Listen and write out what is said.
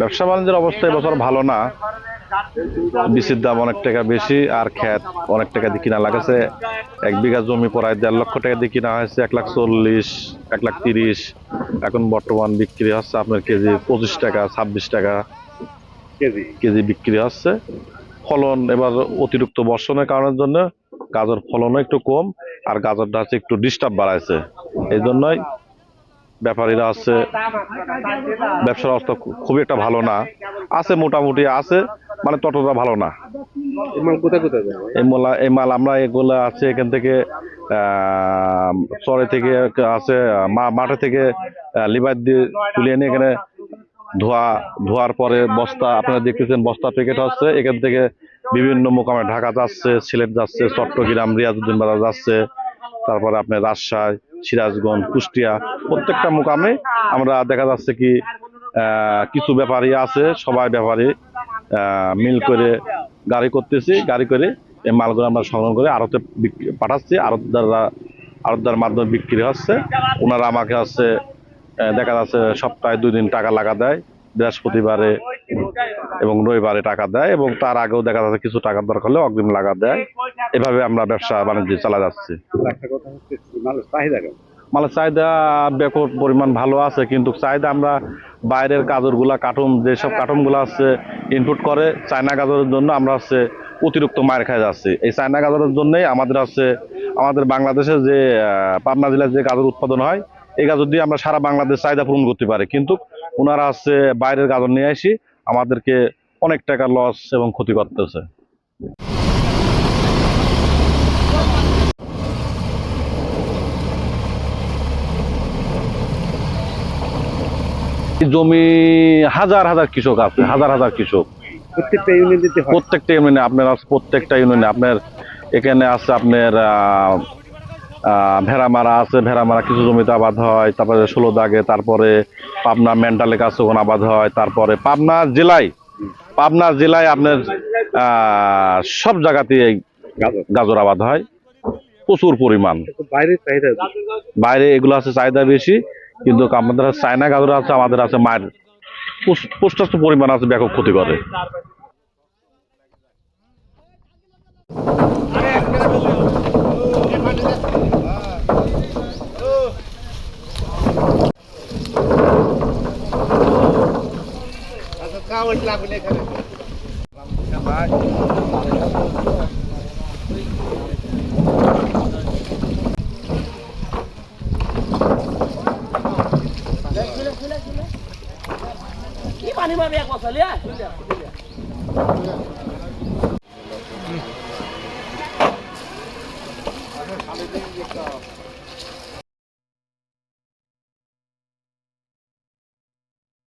ব্যবসা বাণিজ্যের অবস্থা এবছর ভালো না। বীজের দাম অনেক টাকা বেশি, আর ক্ষেত অনেক টাকা দিয়ে কিনা লাগেছে। 1 বিঘা জমি প্রায় 1.5 লক্ষ টাকা দিয়ে কিনা হয়েছে, 1,40,000, 1,30,000। এখন বর্তমান বিক্রি হচ্ছে আপনার কেজি 25 টাকা, 26 টাকা কেজি বিক্রি হচ্ছে। ফলন এবার অতিরিক্ত বর্ষণের কারণের জন্য গাজর ফলনও একটু কম, আর গাজরটা হচ্ছে একটু ডিস্টার্ব বাড়াইছে। এই জন্যই ব্যাপারীরা হচ্ছে ব্যবসার অবস্থা খুবই একটা ভালো না। আছে মোটামুটি আছে, মানে ততটা ভালো না। এই মাল আমরা এগুলো আছে এখান থেকে চরে থেকে আছে, মাঠে থেকে লিভার দিয়ে তুলে এনে এখানে ধোয়ার পরে বস্তা, আপনারা দেখতেছেন বস্তা প্যাকেট হচ্ছে। এখান থেকে বিভিন্ন মোকামে ঢাকা যাচ্ছে, সিলেট যাচ্ছে, চট্টগ্রাম, রিয়াজউদ্দিন বাজার যাচ্ছে, তারপরে আপনার রাজশাহী, সিরাজগঞ্জ, কুষ্টিয়া, প্রত্যেকটা মোকামে আমরা দেখা যাচ্ছে কি কিছু ব্যাপারী আছে, সবাই ব্যাপারী মিল করে গাড়ি করতেছি, গাড়ি করে এই মালগুলো আমরা সংগ্রহ করে আড়তে পাঠাচ্ছি। আড়তদার মাধ্যমে বিক্রি হচ্ছে। ওনারা আমাকে হচ্ছে দেখা যাচ্ছে সপ্তাহে 2 দিন টাকা লাগা দেয়, বৃহস্পতিবারে এবং রবিবারে টাকা দেয়, এবং তার আগেও দেখা যাচ্ছে কিছু টাকার দরকার হলে অগ্রিম লাগা দেয়। এভাবে আমরা ব্যবসা বাণিজ্য চালা যাচ্ছি। মালের চাহিদা ব্যাপক পরিমাণ ভালো আছে, কিন্তু চাহিদা আমরা বাইরের গাজরগুলা যেসব কার্টুনগুলো আছে ইনপুট করে চায়না গাজরের জন্য আমরা হচ্ছে অতিরিক্ত মার খাই যাচ্ছি। এই চায়না গাজরের জন্যই আমাদের বাংলাদেশে যে পাবনা জেলায় যে গাজর উৎপাদন হয়, এই গাজর দিয়ে আমরা সারা বাংলাদেশ চাহিদা পূরণ করতে পারি, কিন্তু ওনারা হচ্ছে বাইরের গাজর নিয়ে আসি আমাদেরকে অনেক টাকা লস এবং ক্ষতি করতেছে। জমি হাজার হাজার কৃষক আছে, হাজার হাজার কৃষক প্রত্যেকটা ইউনিয়নে আপনার আছে, প্রত্যেকটা ইউনিয়নে আপনার এখানে আছে আপনার ভেড়ামারা আছে, ভেড়ামারা কিছু জমিতে আবাদ হয়, তারপরে 16 দাগে, তারপরে পাবনা মেন্টালে কাছে ওখানে আবাদ হয়, তারপরে পাবনা জেলায় আপনার সব জায়গাতে এই গাজর আবাদ হয় প্রচুর পরিমাণ। বাইরে এগুলো আছে চাহিদা বেশি, কিন্তু আমাদের চায়না গাজর আছে, আমাদের আছে মায়ের প্রশস্ত পরিমাণ আছে, ব্যাপক ক্ষতি করে। পানি মারবে এক বছর লিয়া